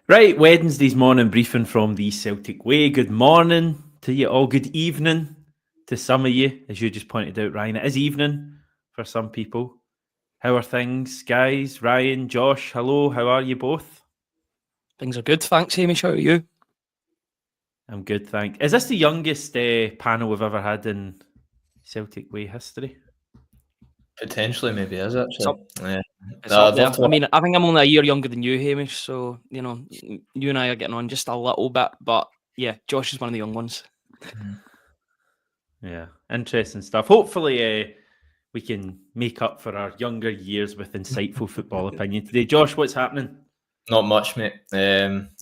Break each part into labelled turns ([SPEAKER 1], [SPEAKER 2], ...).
[SPEAKER 1] Right, Wednesday's morning briefing from the Celtic Way. Good morning to you all. Good evening to some of you, as you just pointed out, Ryan. It is evening for some people. How are things, guys? Ryan, Josh, hello. How are you both?
[SPEAKER 2] Things are good, thanks, Hamish. How are you?
[SPEAKER 1] I'm good, thanks. Is this the youngest panel we've ever had in Celtic Way history?
[SPEAKER 3] Potentially, maybe is actually. Yeah.
[SPEAKER 2] It's up
[SPEAKER 3] I'd
[SPEAKER 2] there.
[SPEAKER 3] love to.
[SPEAKER 2] I mean, I think I'm only a year younger than you, Hamish. So you and I are getting on just a little bit. But yeah, Josh is one of the young ones.
[SPEAKER 1] Yeah, interesting stuff. Hopefully, we can make up for our younger years with insightful football opinion today. Josh, what's happening?
[SPEAKER 3] Not much, mate.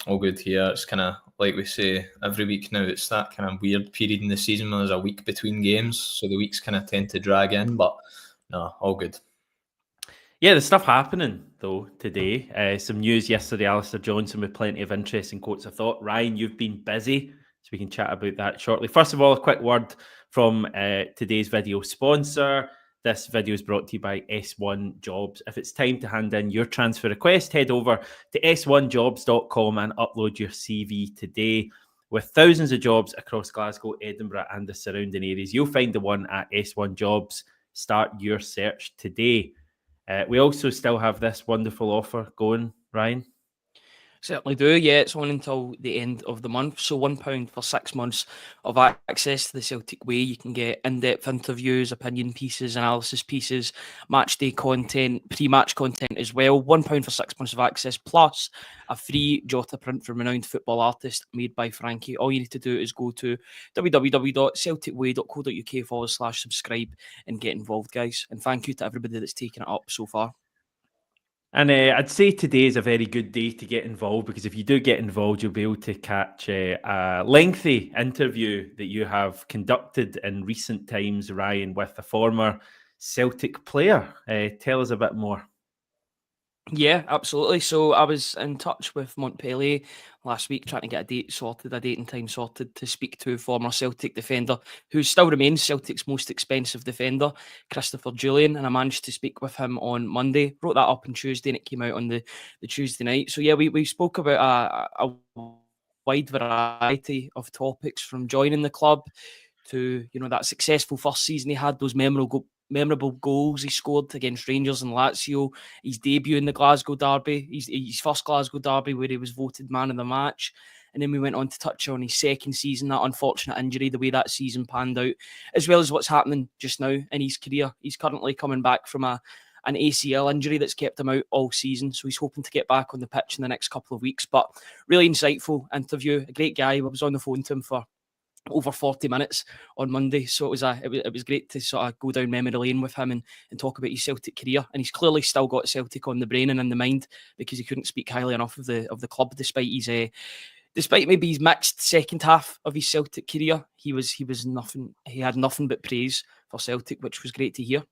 [SPEAKER 3] All good here. It's kind of like we say every week now. It's that kind of weird period in the season when there's a week between games, so the weeks kind of tend to drag in. But no, all good.
[SPEAKER 1] Yeah, there's stuff happening though today. Some news yesterday. Alistair Johnston with plenty of interesting quotes. I thought, Ryan, you've been busy, so we can chat about that shortly. First of all, a quick word from today's video sponsor. This video is brought to you by S1 Jobs. If it's time to hand in your transfer request, head over to s1jobs.com and upload your CV today. With thousands of jobs across Glasgow, Edinburgh, and the surrounding areas, you'll find the one at S1 Jobs. Start your search today. We also still have this wonderful offer going, Ryan.
[SPEAKER 2] Certainly do, yeah. It's on until the end of the month. So £1 for 6 months of access to the Celtic Way. You can get in-depth interviews, opinion pieces, analysis pieces, match day content, pre-match content as well. £1 for 6 months of access, plus a free Jota print from renowned football artist made by Frankie. All you need to do is go to www.celticway.co.uk/subscribe and get involved, guys. And thank you to everybody that's taken it up so far.
[SPEAKER 1] And I'd say today is a very good day to get involved, because if you do get involved, you'll be able to catch a lengthy interview that you have conducted in recent times, Ryan, with a former Celtic player. Tell us a bit more.
[SPEAKER 2] Yeah, absolutely. So I was in touch with Montpellier last week, trying to get a date and time sorted to speak to former Celtic defender, who still remains Celtic's most expensive defender, Christopher Jullien, and I managed to speak with him on Monday. Wrote that up on Tuesday, and it came out on the Tuesday night. So yeah, we spoke about a wide variety of topics, from joining the club to that successful first season he had, those memorable goals he scored against Rangers and Lazio, his debut in the Glasgow derby, his first Glasgow derby where he was voted man of the match. And then we went on to touch on his second season, that unfortunate injury, the way that season panned out, as well as what's happening just now in his career. He's currently coming back from an ACL injury that's kept him out all season, so he's hoping to get back on the pitch in the next couple of weeks. But really insightful interview, a great guy. I was on the phone to him for over 40 minutes on Monday, so it was great to sort of go down memory lane with him and talk about his Celtic career. And he's clearly still got Celtic on the brain and in the mind, because he couldn't speak highly enough of the club, despite maybe his mixed second half of his Celtic career. He had nothing but praise for Celtic, which was great to hear.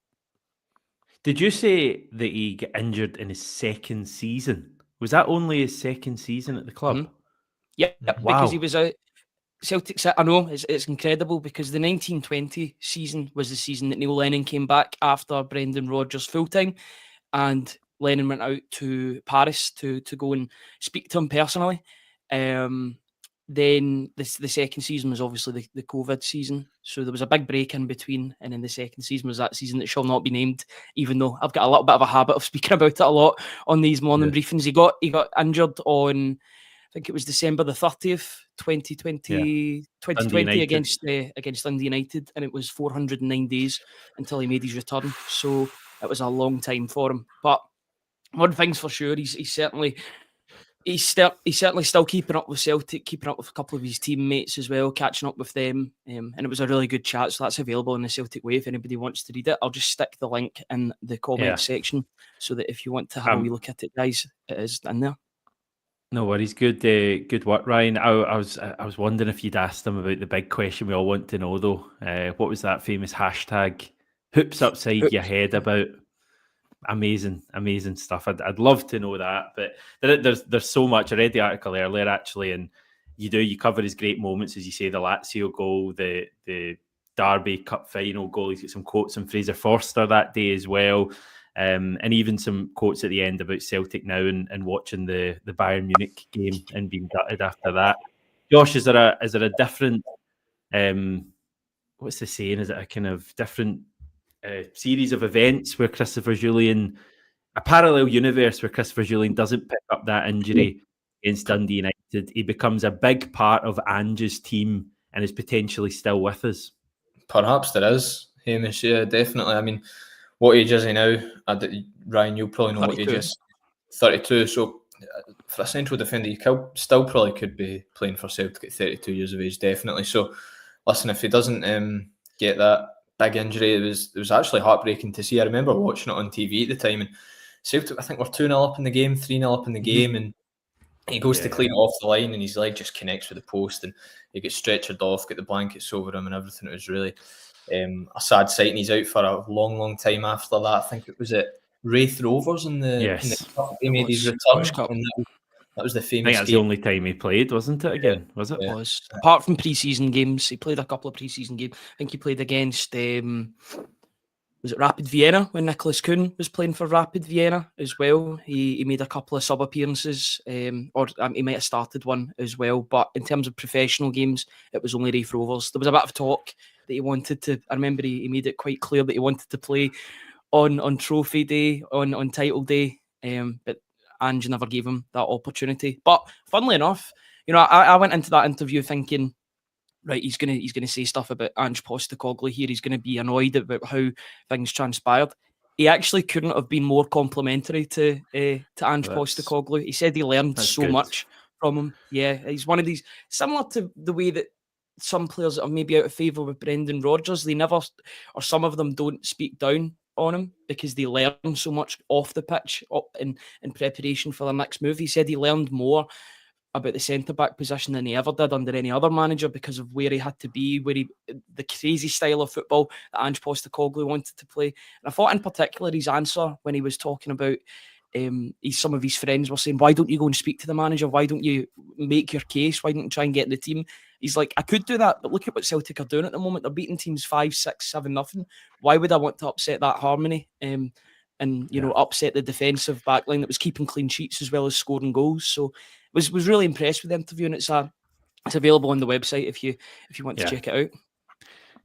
[SPEAKER 1] Did you say that he got injured in his second season? Was that only his second season at the club?
[SPEAKER 2] Mm-hmm. Yeah,
[SPEAKER 1] wow.
[SPEAKER 2] Because he was out. Celtic, I know, it's incredible, because the 1920 season was the season that Neil Lennon came back after Brendan Rodgers full-time, and Lennon went out to Paris to go and speak to him personally. Then the second season was obviously the COVID season, so there was a big break in between, and then the second season was that season that shall not be named, even though I've got a little bit of a habit of speaking about it a lot on these morning briefings. He got injured on, I think it was December the 30th, 2020 against Dundee United, and it was 409 days until he made his return. So it was a long time for him. But one thing's for sure, he's certainly still keeping up with Celtic, keeping up with a couple of his teammates as well, catching up with them. And it was a really good chat. So that's available on the Celtic Way if anybody wants to read it. I'll just stick the link in the comment section, so that if you want to have a wee look at it, guys, it is in there.
[SPEAKER 1] No worries. Good work, Ryan. I was wondering if you'd asked them about the big question we all want to know, though. What was that famous hashtag? Hoops upside your head about. Amazing stuff. I'd love to know that, but there's so much. I read the article earlier actually, and you cover his great moments, as you say, the Lazio goal, the Derby Cup final goal. He's got some quotes from Fraser Forster that day as well. And even some quotes at the end about Celtic now and watching the Bayern Munich game and being gutted after that. Josh, is there a different what's the saying? Is it a kind of different series of events where Christopher Jullien, a parallel universe where Christopher Jullien doesn't pick up that injury against Dundee United? He becomes a big part of Ange's team and is potentially still with us.
[SPEAKER 3] Perhaps there is, Hamish. Yeah, definitely. I mean, what age is he now? Ryan, you'll probably know
[SPEAKER 2] 32.
[SPEAKER 3] what age he is. 32. So for a central defender, you still probably could be playing for Celtic at 32 years of age, definitely. So listen, if he doesn't get that big injury, it was actually heartbreaking to see. I remember watching it on TV at the time, and Celtic, I think, were 2-0 up in the game, 3-0 up in the game, and he goes to clean it off the line, and his leg just connects with the post, and he gets stretchered off, get the blankets over him and everything. It was really a sad sight, and he's out for a long, long time after that. I think it was at Wraith Rovers in the cup. He made his return, and that was the famous
[SPEAKER 1] I think that's
[SPEAKER 3] game.
[SPEAKER 1] the only time he played, wasn't it? Again, was it?
[SPEAKER 3] Yeah.
[SPEAKER 2] Was apart from pre-season games, he played a couple of pre-season games. I think he played against was it Rapid Vienna when Nicholas Kuhn was playing for Rapid Vienna as well. He made a couple of sub appearances, or he might have started one as well. But in terms of professional games, it was only Wraith Rovers. There was a bit of talk that he wanted to. I remember he made it quite clear that he wanted to play on trophy day, on title day, but Ange never gave him that opportunity. But funnily enough, I went into that interview thinking, right, he's gonna say stuff about Ange Postecoglou here. He's gonna be annoyed about how things transpired. He actually couldn't have been more complimentary to Ange Postecoglou. He said he learned so much from him. Yeah, he's one of these, similar to the way that some players that are maybe out of favour with Brendan Rodgers, they never, or some of them don't speak down on him because they learn so much off the pitch in preparation for their next move. He said he learned more about the centre-back position than he ever did under any other manager because of where he had to be, the crazy style of football that Ange Postecoglou wanted to play. And I thought in particular his answer when he was talking about some of his friends were saying, why don't you go and speak to the manager? Why don't you make your case? Why don't you try and get in the team? He's like, I could do that, but look at what Celtic are doing at the moment. They're beating teams 5, 6, 7-0. Why would I want to upset that harmony? And upset the defensive backline that was keeping clean sheets as well as scoring goals. So was really impressed with the interview, and it's available on the website if you want to check it out.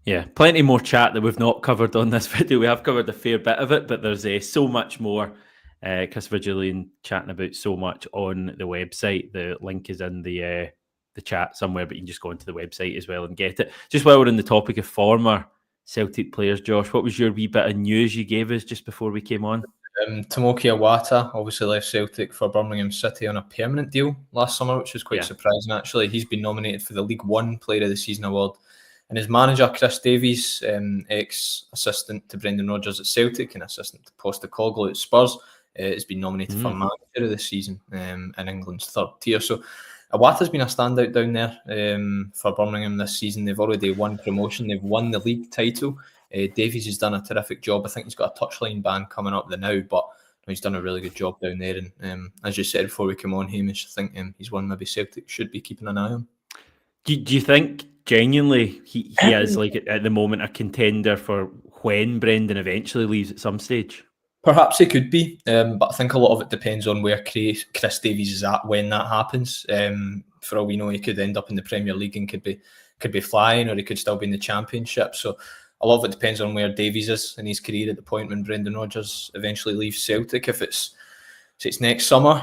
[SPEAKER 1] Yeah, plenty more chat that we've not covered on this video. We have covered a fair bit of it, but there's so much more. Christopher Jullien chatting about so much on the website. The link is in the chat somewhere, but you can just go onto the website as well and get it. Just while we're on the topic of former Celtic players, Josh, what was your wee bit of news you gave us just before we came on?
[SPEAKER 3] Tomoki Iwata obviously left Celtic for Birmingham City on a permanent deal last summer, which was quite surprising actually. He's been nominated for the League One Player of the Season award, and his manager Chris Davies, ex-assistant to Brendan Rodgers at Celtic and assistant to Postecoglou at Spurs, has been nominated for Manager of the Season in England's third tier. So Iwata's been a standout down there for Birmingham this season. They've already won promotion. They've won the league title. Davies has done a terrific job. I think he's got a touchline ban coming up now, but he's done a really good job down there. And as you said before we came on, Hamish, I think he's one maybe Celtic should be keeping an eye on.
[SPEAKER 1] Do you think genuinely he is like at the moment a contender for when Brendan eventually leaves at some stage?
[SPEAKER 3] Perhaps he could be, but I think a lot of it depends on where Chris Davies is at when that happens. For all we know, he could end up in the Premier League and could be flying, or he could still be in the Championship. So a lot of it depends on where Davies is in his career at the point when Brendan Rodgers eventually leaves Celtic. If it's next summer,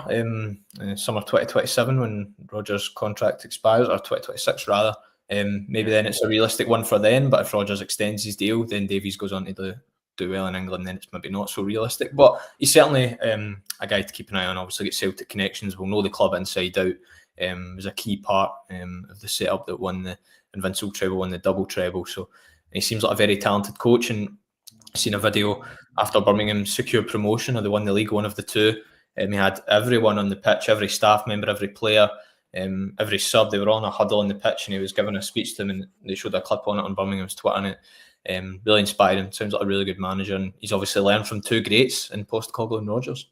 [SPEAKER 3] summer 2027 when Rodgers' contract expires, or 2026 rather, maybe then it's a realistic one for then. But if Rodgers extends his deal, then Davies goes on to do well in England, then it's maybe not so realistic. But he's certainly a guy to keep an eye on. Obviously, get Celtic connections. We'll know the club inside out. Was a key part of the setup that won the Invincible treble, won the double treble. So he seems like a very talented coach. And I've seen a video after Birmingham secured promotion, or they won the league, one of the two. He had everyone on the pitch, every staff member, every player, every sub. They were all in a huddle on the pitch, and he was giving a speech to them, and they showed a clip on it on Birmingham's Twitter, and it really inspired him. Sounds like a really good manager, and he's obviously learned from two greats in Postecoglou and Rodgers.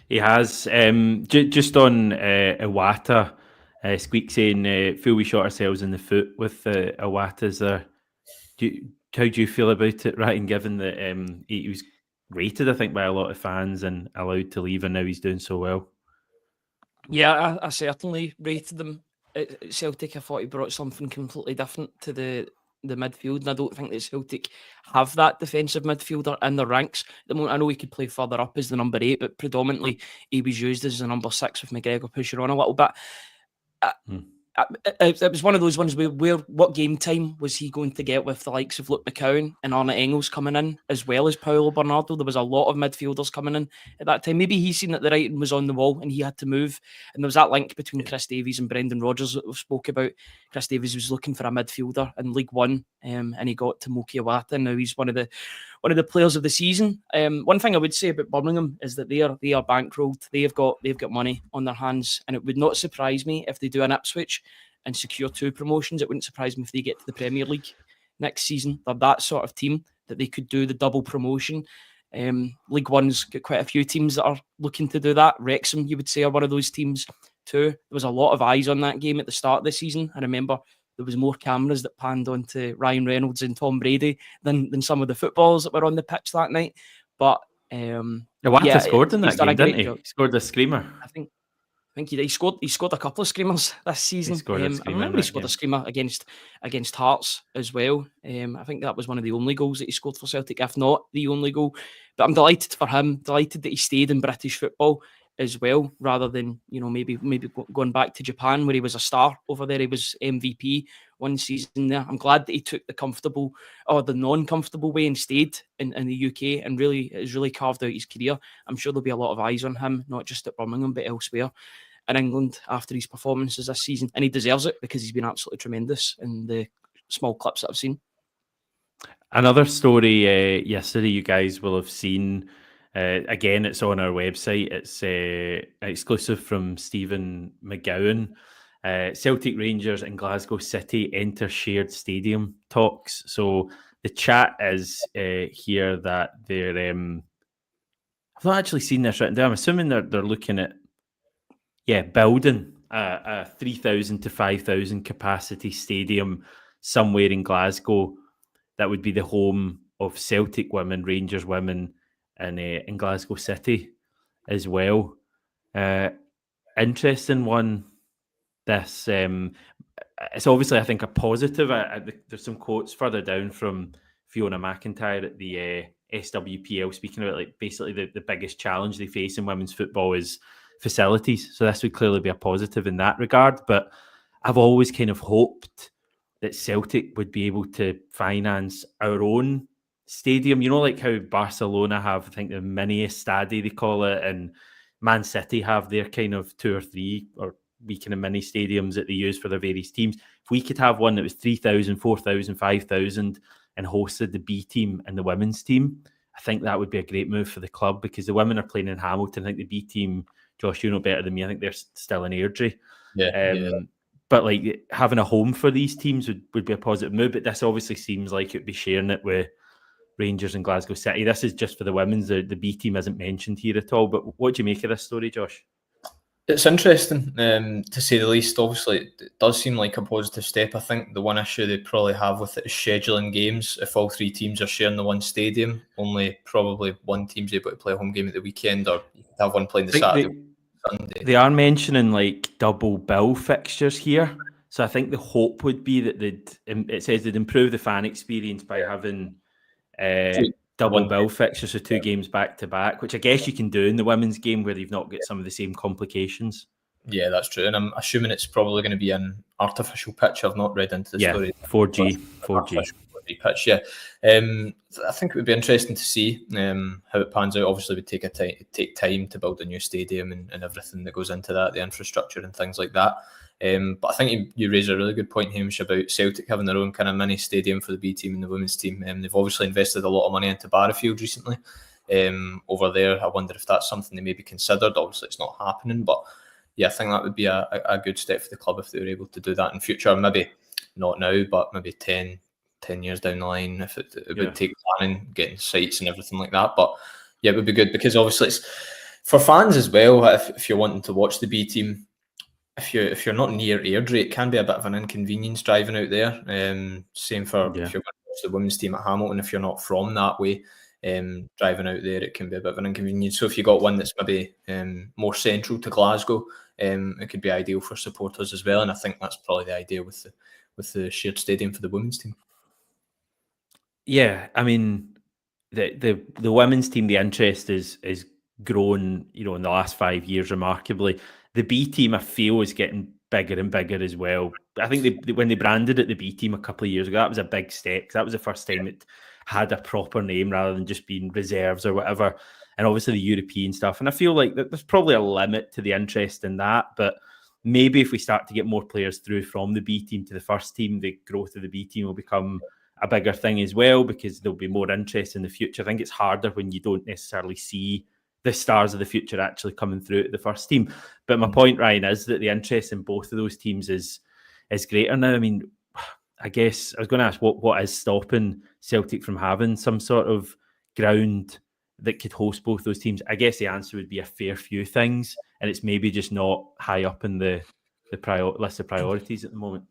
[SPEAKER 1] He has. Just on Iwata, Squeak saying, feel we shot ourselves in the foot with Iwata's there. How do you feel about it, Ryan, given that he was rated, I think, by a lot of fans and allowed to leave, and now he's doing so well.
[SPEAKER 2] Yeah, I certainly rated him at Celtic. I thought he brought something completely different to the midfield, and I don't think that Celtic have that defensive midfielder in their ranks at the moment. I know he could play further up as the number 8, but predominantly he was used as the number 6 with McGregor pushing on a little bit. It was one of those ones where what game time was he going to get with the likes of Luke McCowan and Arne Engels coming in, as well as Paulo Bernardo? There was a lot of midfielders coming in at that time. Maybe he seen that the writing was on the wall and he had to move. And there was that link between Chris Davies and Brendan Rodgers that we spoke about. Chris Davies was looking for a midfielder in League One, and he got to Moki Iwata. Now he's one of the players of the season. One thing I would say about Birmingham is that they are bankrolled. They've got money on their hands, and it would not surprise me if they do an Ipswich and secure 2 promotions. It wouldn't surprise me if they get to the Premier League next season. They're that sort of team that they could do the double promotion. League One's got quite a few teams that are looking to do that. Wrexham, you would say, are one of those teams too. There was a lot of eyes on that game at the start of the season. I remember there was more cameras that panned onto Ryan Reynolds and Tom Brady than some of the footballers that were on the pitch that night. But
[SPEAKER 1] Iwata scored in that game, didn't he? He scored a screamer.
[SPEAKER 2] I think he scored a couple of screamers this season. I remember he scored a screamer against Hearts as well. I think that was one of the only goals that he scored for Celtic, if not the only goal. But I'm delighted for him, delighted that he stayed in British football as well, rather than maybe going back to Japan where he was a star over there. He was MVP one season there. I'm glad that he took the non-comfortable way and stayed in the UK and has really carved out his career. I'm sure there'll be a lot of eyes on him, not just at Birmingham but elsewhere in England after his performances this season, and he deserves it because he's been absolutely tremendous in the small clips that I've seen.
[SPEAKER 1] Another story yesterday you guys will have seen. Again, it's on our website. It's exclusive from Stephen McGowan. Celtic, Rangers and Glasgow City enter shared stadium talks. So the chat is here that they're... I've not actually seen this written down. I'm assuming they're looking at building a 3,000 to 5,000 capacity stadium somewhere in Glasgow that would be the home of Celtic women, Rangers women, and in Glasgow City as well. Interesting one. This it's obviously, I think, a positive. There's some quotes further down from Fiona McIntyre at the SWPL speaking about basically the biggest challenge they face in women's football is facilities. So this would clearly be a positive in that regard. But I've always kind of hoped that Celtic would be able to finance our own stadium. Like how Barcelona have, I think, the mini estadi they call it, and Man City have their kind of 2 or 3 or wee kind of mini stadiums that they use for their various teams. If we could have one that was 3,000, 4,000, 5,000 and hosted the B team and the women's team, I think that would be a great move for the club, because the women are playing in Hamilton. I think the B team, Josh, you know better than me, I think they're still in Airdrie. But having a home for these teams would be a positive move. But this obviously seems like it would be sharing it with Rangers and Glasgow City. This is just for the women's. The B team isn't mentioned here at all. But what do you make of this story, Josh?
[SPEAKER 3] It's interesting, to say the least. Obviously, it does seem like a positive step. I think the one issue they probably have with it is scheduling games. If all 3 teams are sharing the one stadium, only probably one team's able to play a home game at the weekend, or you could have one playing the Saturday. Sunday.
[SPEAKER 1] They are mentioning double bill fixtures here. So I think the hope would be that it says they'd improve the fan experience by having double bill fixtures, so 2 games back to back, which I guess you can do in the women's game where they've not got some of the same complications.
[SPEAKER 3] Yeah, that's true. And I'm assuming it's probably going to be an artificial pitch. I've not read into the story. 4G pitch, yeah. I think it would be interesting to see how it pans out. Obviously, it would take time to build a new stadium and everything that goes into that, the infrastructure and things like that. But I think you raise a really good point, Hamish, about Celtic having their own kind of mini stadium for the B team and the women's team. They've obviously invested a lot of money into Barrowfield recently over there. I wonder if that's something they maybe considered. Obviously, it's not happening, but yeah, I think that would be a good step for the club if they were able to do that in future. Maybe not now, but maybe 10 years down the line, if it would take planning, getting sites and everything like that. But yeah, it would be good, because obviously it's for fans as well. If you're wanting to watch the B team, if you're not near Airdrie, it can be a bit of an inconvenience driving out there. Same for if you're going to watch the women's team at Hamilton, if you're not from that way. driving out there, it can be a bit of an inconvenience. So if you got one that's maybe more central to Glasgow, it could be ideal for supporters as well. And I think that's probably the idea with the shared stadium for the women's team.
[SPEAKER 1] Yeah, I mean, the women's team, the interest is grown, in the last 5 years remarkably. The B team, I feel, is getting bigger and bigger as well. I think when they branded it the B team a couple of years ago, that was a big step. That was the first time it had a proper name rather than just being reserves or whatever. And obviously the European stuff. And I feel like there's probably a limit to the interest in that, but maybe if we start to get more players through from the B team to the first team, the growth of the B team will become a bigger thing as well, because there'll be more interest in the future. I think it's harder when you don't necessarily see the stars of the future actually coming through at the first team. But my point, Ryan, is that the interest in both of those teams is greater now. I mean, I guess I was going to ask what is stopping Celtic from having some sort of ground that could host both those teams. I guess the answer would be a fair few things, and it's maybe just not high up in the list of priorities at the moment.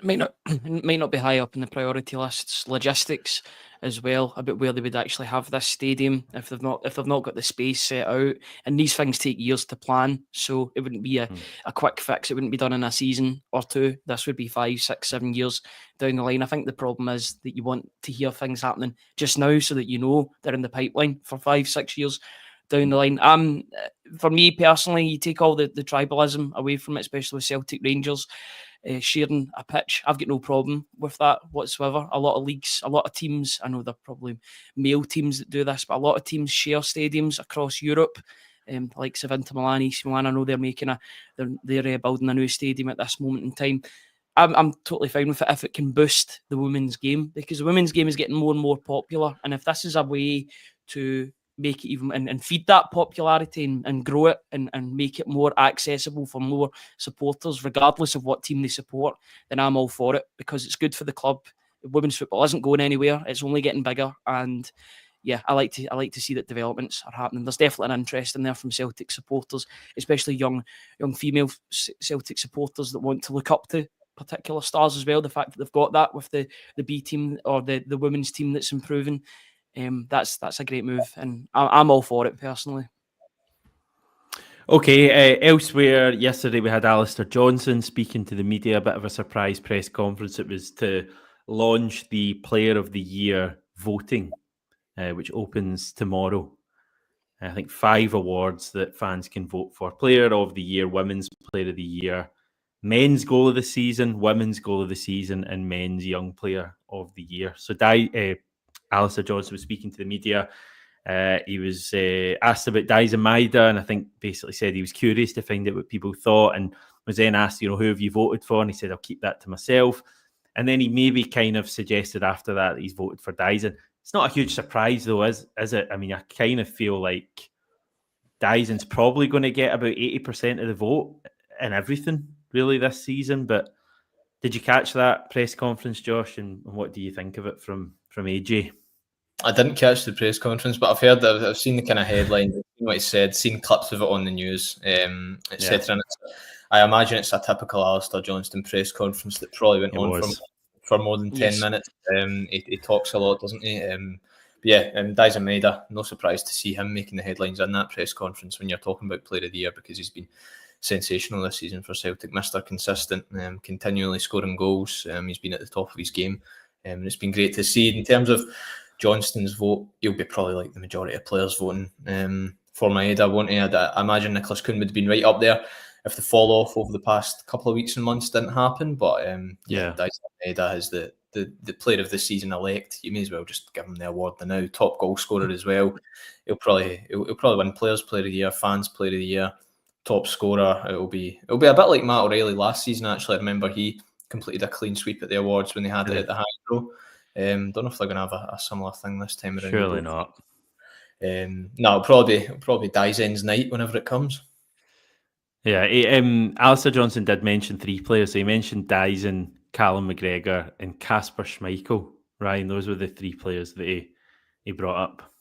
[SPEAKER 2] It might not be high up in the priority lists. Logistics as well, about where they would actually have this stadium if they've not got the space set out, and these things take years to plan, so it wouldn't be a quick fix. It wouldn't be done in a season or two. This would be 5, 6, 7 years down the line. I think the problem is that you want to hear things happening just now so that they're in the pipeline for 5, 6 years down the line. For me personally, you take all the tribalism away from it, especially with Celtic Rangers sharing a pitch. I've got no problem with that whatsoever. A lot of leagues, a lot of teams, I know they're probably male teams that do this, but a lot of teams share stadiums across Europe. Like Inter Milan, AC Milan, I know they're making they're building a new stadium at this moment in time. I'm totally fine with it if it can boost the women's game, because the women's game is getting more and more popular, and if this is a way to make it even and feed that popularity and grow it and make it more accessible for more supporters, regardless of what team they support, then I'm all for it, because it's good for the club. Women's football isn't going anywhere; it's only getting bigger, and yeah, I like to see that developments are happening. There's definitely an interest in there from Celtic supporters, especially young female Celtic supporters that want to look up to particular stars as well. The fact that they've got that with the B team or the women's team that's improving. That's a great move, and I'm all for it personally.
[SPEAKER 1] Okay, elsewhere, yesterday we had Alistair Johnston speaking to the media, a bit of a surprise press conference. It was to launch the Player of the Year voting, which opens tomorrow. I think 5 awards that fans can vote for: Player of the Year, Women's Player of the Year, Men's Goal of the Season, Women's Goal of the Season, and Men's Young Player of the Year. So Alistair Johnston was speaking to the media. He was asked about Dyson Maida, and I think basically said he was curious to find out what people thought, and was then asked, who have you voted for? And he said, I'll keep that to myself. And then he maybe kind of suggested after that he's voted for Dyson. It's not a huge surprise though, is it? I mean, I kind of feel like Dyson's probably going to get about 80% of the vote and everything really this season. But did you catch that press conference, Josh? And what do you think of it from AJ?
[SPEAKER 3] I didn't catch the press conference, but I've seen the kind of headlines, seen what he said, seen clips of it on the news, etc. I imagine it's a typical Alistair Johnston press conference that probably went on for more than 10 minutes. He talks a lot, doesn't he? Dyson Maida, no surprise to see him making the headlines in that press conference when you're talking about Player of the Year, because he's been sensational this season for Celtic. Mr. Consistent, continually scoring goals. He's been at the top of his game, and it's been great to see. In terms of Johnston's vote, he'll be probably like the majority of players voting for Maeda, won't he? I imagine Nicholas Kuhn would have been right up there if the fall off over the past couple of weeks and months didn't happen. But Dyson Maeda is the player of the season elect. You may as well just give him the award now. Top goal scorer as well. He'll probably win Players Player of the Year, Fans Player of the Year, top scorer. It'll be a bit like Matt O'Reilly last season. Actually, I remember he completed a clean sweep at the awards when they had it at the Hydro. Don't know if they're going to have a similar thing this time around.
[SPEAKER 1] Surely not.
[SPEAKER 3] No, probably Dyson's night whenever it comes.
[SPEAKER 1] Yeah, Alistair Johnston did mention 3 players. So he mentioned Dyson, Callum McGregor, and Kasper Schmeichel. Ryan, those were the 3 players that he brought up.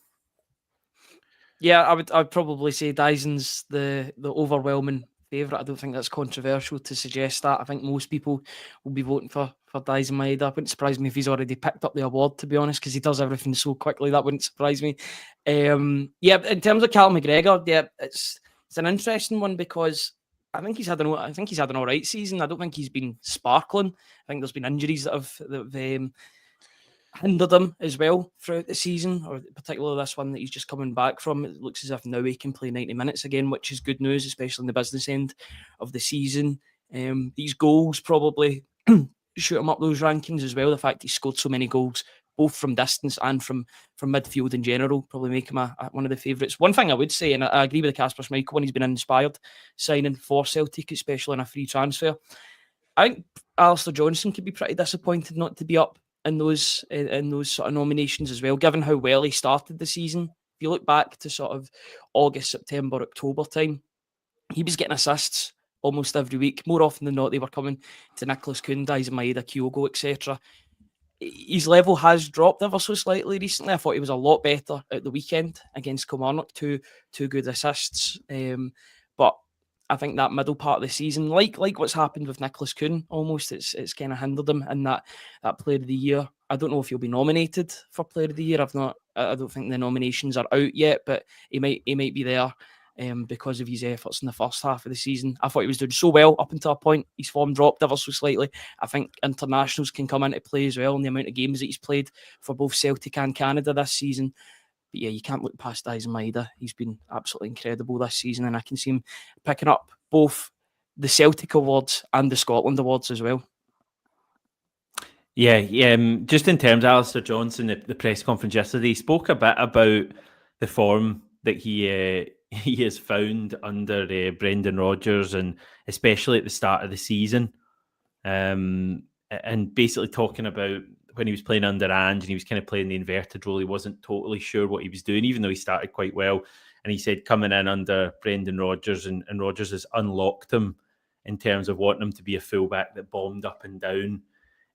[SPEAKER 2] Yeah, I'd probably say Dyson's the overwhelming favourite. I don't think that's controversial to suggest that. I think most people will be voting for for Daizen Maeda. It wouldn't surprise me if he's already picked up the award, to be honest, because he does everything so quickly. That wouldn't surprise me. Yeah, in terms of Cal McGregor, yeah, it's an interesting one because I think he's had an all right season. I don't think he's been sparkling. I think there's been injuries that have hindered him as well throughout the season, or particularly this one that he's just coming back from. It looks as if now he can play 90 minutes again, which is good news, especially in the business end of the season. These goals probably shoot him up those rankings as well. The fact he scored so many goals, both from distance and from midfield in general, probably make him one of the favourites. One thing I would say, and I agree with Casper Schmeichel when he's been inspired signing for Celtic, especially in a free transfer. I think Alistair Johnston could be pretty disappointed not to be up in those sort of nominations as well, given how well he started the season. If you look back to sort of August, September, October time, he was getting assists almost every week. More often than not, they were coming to Nicholas Kuhn, Daizen Maeda, Kyogo, etc. His level has dropped ever so slightly recently. I thought he was a lot better at the weekend against Kilmarnock. Two good assists. But I think that middle part of the season, like what's happened with Nicholas Kuhn, almost it's kind of hindered him in that Player of the Year. I don't know if he'll be nominated for Player of the Year. I don't think the nominations are out yet, but he might be there because of his efforts in the first half of the season. I thought he was doing so well up until a point. His form dropped ever so slightly. I think internationals can come into play as well, and the amount of games that he's played for both Celtic and Canada this season. But yeah, you can't look past Daizen Maeda. He's been absolutely incredible this season, and I can see him picking up both the Celtic awards and the Scotland awards as well.
[SPEAKER 1] Yeah. Just in terms of Alistair Johnston, the press conference yesterday, he spoke a bit about the form that he has found under Brendan Rodgers, and especially at the start of the season, and basically talking about when he was playing under Ange and he was kind of playing the inverted role. He wasn't totally sure what he was doing, even though he started quite well. And he said coming in under Brendan Rodgers, and Rodgers has unlocked him in terms of wanting him to be a fullback that bombed up and down.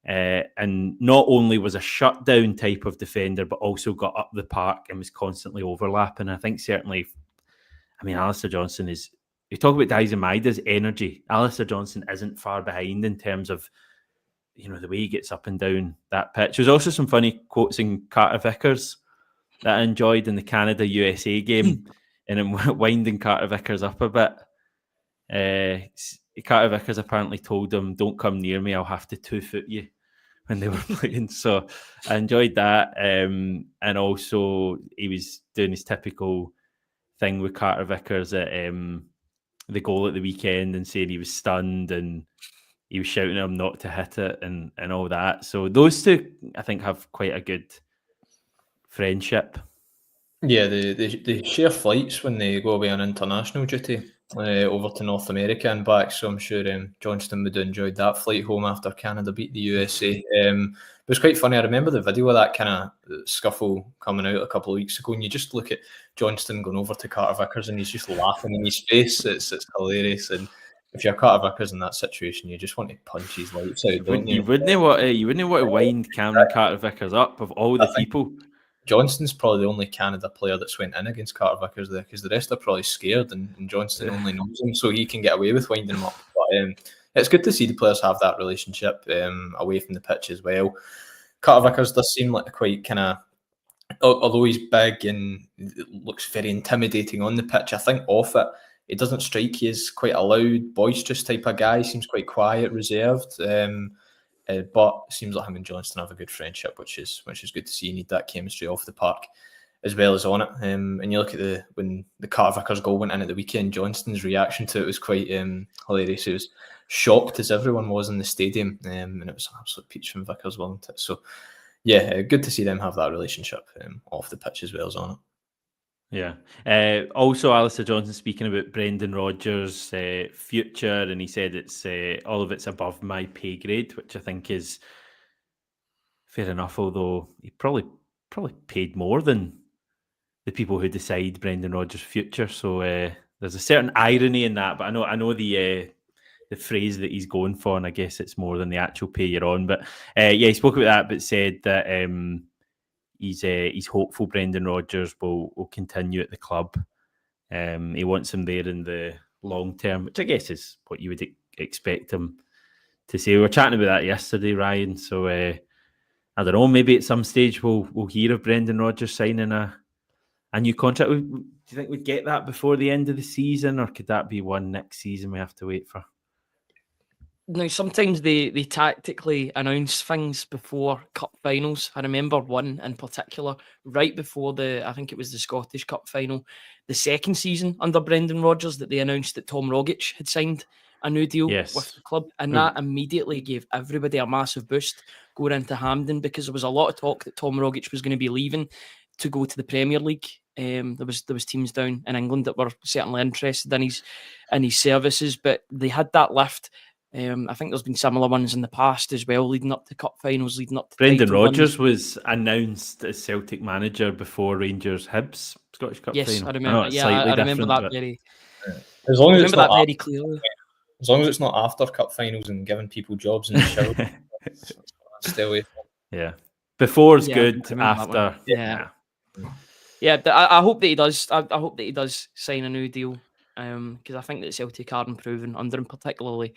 [SPEAKER 1] And not only was a shutdown type of defender, but also got up the park and was constantly overlapping. I think certainly, Alistair Johnston is, you talk about Daizen Maeda's energy, Alistair Johnston isn't far behind in terms of, the way he gets up and down that pitch. There's also some funny quotes in Carter-Vickers that I enjoyed in the Canada-USA game, and I'm winding Carter-Vickers up a bit. Carter-Vickers apparently told him, "Don't come near me, I'll have to 2-foot you," when they were playing. So I enjoyed that. And also he was doing his typical thing with Carter-Vickers at the goal at the weekend, and saying he was stunned and he was shouting at him not to hit it and all that. So those two, I think, have quite a good friendship.
[SPEAKER 3] Yeah, they share flights when they go away on international duty over to North America and back. So I'm sure Johnston would have enjoyed that flight home after Canada beat the USA. But it's quite funny. I remember the video of that kind of scuffle coming out a couple of weeks ago, and you just look at Johnston going over to Carter-Vickers and he's just laughing in his face. It's hilarious. And if you're Carter-Vickers in that situation, you just want to punch his lights out, don't you?
[SPEAKER 1] You wouldn't want to wind Cameron Carter-Vickers up of all the people.
[SPEAKER 3] Johnston's probably the only Canada player that's went in against Carter-Vickers there, because the rest are probably scared, and Johnston only knows him, so he can get away with winding him up. But it's good to see the players have that relationship away from the pitch as well. Carter-Vickers does seem like a quite kind of, although he's big and looks very intimidating on the pitch, I think off it, it doesn't strike you as quite a loud, boisterous type of guy. He seems quite quiet, reserved. But it seems like him and Johnston have a good friendship, which is good to see. You need that chemistry off the park as well as on it. And you look at when the Carter-Vickers goal went in at the weekend, Johnston's reaction to it was quite hilarious. He was shocked, as everyone was in the stadium, and it was an absolute peach from Vickers, wasn't it? So yeah, good to see them have that relationship off the pitch as well as on it.
[SPEAKER 1] Yeah. Also, Alistair Johnston speaking about Brendan Rodgers' future, and he said it's all of it's above my pay grade, which I think is fair enough. Although he probably paid more than the people who decide Brendan Rodgers' future. So there's a certain irony in that. But I know the phrase that he's going for, and I guess it's more than the actual pay you're on. But he spoke about that, but said that he's hopeful Brendan Rodgers will continue at the club. He wants him there in the long term, which I guess is what you would expect him say. We were chatting about that yesterday, Ryan. So I don't know. Maybe at some stage we'll hear of Brendan Rodgers signing a new contract. Do you think we'd get that before the end of the season, or could that be one next season we have to wait for?
[SPEAKER 2] Now, sometimes they tactically announce things before cup finals. I remember one in particular, right before I think it was the Scottish Cup final, the second season under Brendan Rodgers, that they announced that Tom Rogic had signed a new deal with the club. And that immediately gave everybody a massive boost going into Hampden, because there was a lot of talk that Tom Rogic was going to be leaving to go to the Premier League. There was teams down in England that were certainly interested in his services, but they had that lift. I think there's been similar ones in the past as well, leading up to cup finals, leading up to
[SPEAKER 1] Brendan Rodgers was announced as Celtic manager before Rangers Hibs Scottish Cup final.
[SPEAKER 2] Yes, I remember. I remember that very.
[SPEAKER 3] As long as it's not
[SPEAKER 2] very clearly.
[SPEAKER 3] As long as it's not after cup finals and giving people jobs in the show, stay away.
[SPEAKER 1] Yeah, before's good. After,
[SPEAKER 2] I hope that he does. I hope that he does sign a new deal, because I think that Celtic are improving under him, particularly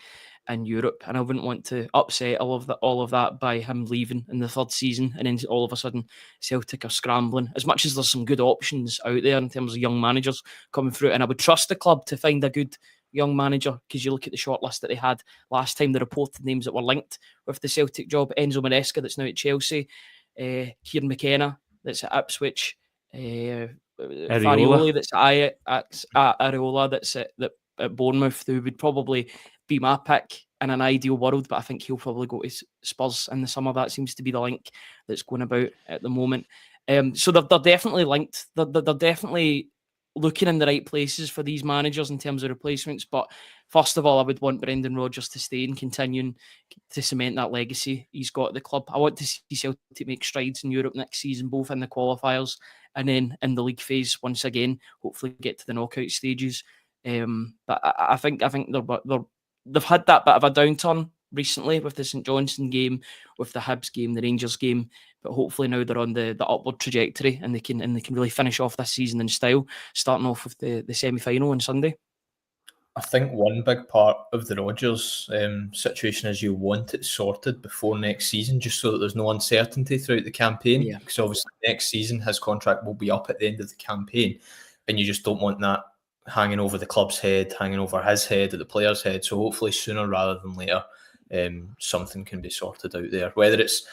[SPEAKER 2] in Europe, and I wouldn't want to upset all of that by him leaving in the third season, and then all of a sudden Celtic are scrambling. As much as there's some good options out there in terms of young managers coming through, and I would trust the club to find a good young manager, because you look at the shortlist that they had last time, the reported names that were linked with the Celtic job: Enzo Maresca, that's now at Chelsea, Kieran McKenna, that's at Ipswich, Farioli, that's at Areola, that's at Bournemouth, who would probably be my pick in an ideal world, but I think he'll probably go to Spurs in the summer. That seems to be the link that's going about at the moment. So they're definitely linked. They're definitely looking in the right places for these managers in terms of replacements. But first of all, I would want Brendan Rodgers to stay and continuing to cement that legacy he's got at the club. I want to see Celtic make strides in Europe next season, both in the qualifiers and then in the league phase once again, hopefully get to the knockout stages. But I think they've had that bit of a downturn recently with the St Johnston game, with the Hibs game, the Rangers game, but hopefully now they're on the upward trajectory, and they can really finish off this season in style, starting off with the semi-final on Sunday.
[SPEAKER 3] I think one big part of the Rodgers situation is you want it sorted before next season, just so that there's no uncertainty throughout the campaign. Yeah. Because obviously next season his contract will be up at the end of the campaign, and you just don't want that hanging over the club's head, hanging over his head, or the player's head. So hopefully sooner rather than later, something can be sorted out there. Whether it's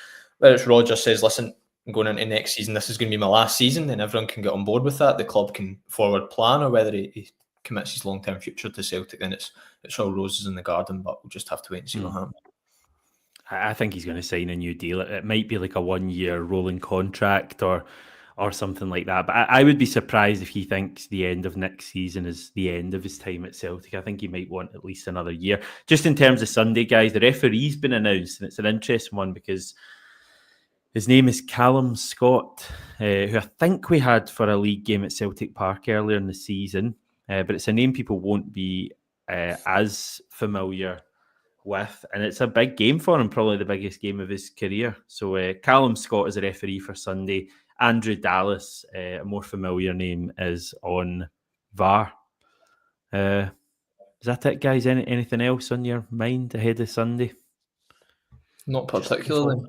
[SPEAKER 3] Rodgers says, listen, I'm going into next season, this is going to be my last season, then everyone can get on board with that. The club can forward plan, or whether he commits his long-term future to Celtic, then it's all roses in the garden, but we'll just have to wait and see what happens.
[SPEAKER 1] I think he's going to sign a new deal. It might be like a 1-year rolling contract or something like that. But I would be surprised if he thinks the end of next season is the end of his time at Celtic. I think he might want at least another year. Just in terms of Sunday, guys, the referee's been announced, and it's an interesting one because his name is Callum Scott, who I think we had for a league game at Celtic Park earlier in the season. But it's a name people won't be as familiar with, and it's a big game for him, probably the biggest game of his career. So Callum Scott is a referee for Sunday. Andrew Dallas, a more familiar name, is on VAR. Is that it, guys? Anything else on your mind ahead of Sunday?
[SPEAKER 3] Not particularly.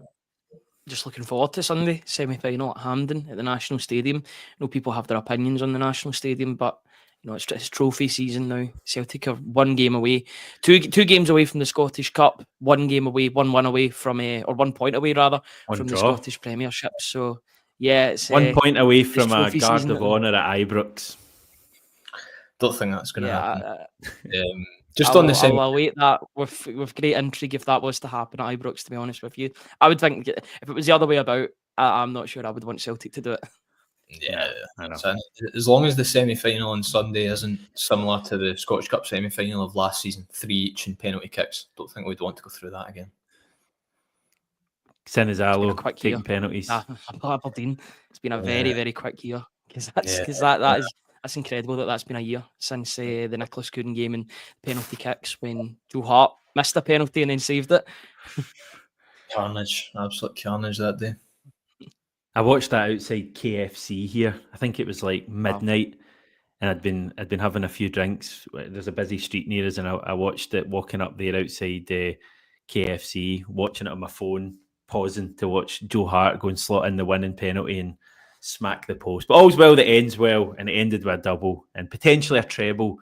[SPEAKER 2] Just looking forward to Sunday, semi-final at Hampden at the National Stadium. I know people have their opinions on the National Stadium, but it's trophy season now. Celtic are one game away, two games away from the Scottish Cup, 1 game away, 1 away from or 1 point away rather from the Scottish Premiership. So yeah, it's
[SPEAKER 1] 1 point away from a Guard of Honour at Ibrox.
[SPEAKER 3] Don't think that's going to happen.
[SPEAKER 2] I'll await that with great intrigue if that was to happen at Ibrox, to be honest with you. I would think if it was the other way about, I'm not sure I would want Celtic to do it.
[SPEAKER 3] Yeah, I know. So, as long as the semi-final on Sunday isn't similar to the Scottish Cup semi-final of last season, 3 each in penalty kicks, don't think we'd want to go through that again.
[SPEAKER 1] Senizalo taking penalties.
[SPEAKER 2] Aberdeen. It's been a very, very quick year because that's incredible that's been a year since the Nicholas Cooden game and penalty kicks when Joe Hart missed a penalty and then saved it.
[SPEAKER 3] Carnage, absolute carnage that day.
[SPEAKER 1] I watched that outside KFC here. I think it was like midnight, and I'd been having a few drinks. There's a busy street near us, and I watched it walking up there outside KFC, watching it on my phone, pausing to watch Joe Hart go and slot in the winning penalty and smack the post. But all's well that ends well, and it ended with a double and potentially a treble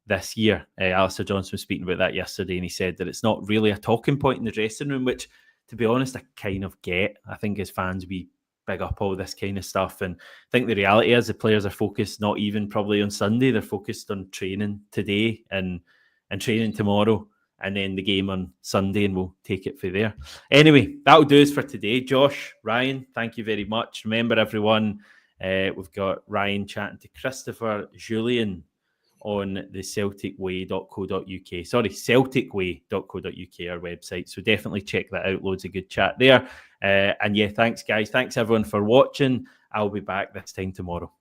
[SPEAKER 1] this year. Alistair Johnston was speaking about that yesterday, and he said that it's not really a talking point in the dressing room, which, to be honest, I kind of get. I think as fans, we big up all this kind of stuff, and I think the reality is the players are focused not even probably on Sunday. They're focused on training today and training tomorrow, and then the game on Sunday, and we'll take it from there. Anyway, that'll do us for today. Josh, Ryan, thank you very much. Remember, everyone, we've got Ryan chatting to Christopher Jullien on the celticway.co.uk. Sorry, celticway.co.uk, our website. So definitely check that out. Loads of good chat there. And yeah, thanks, guys. Thanks, everyone, for watching. I'll be back this time tomorrow.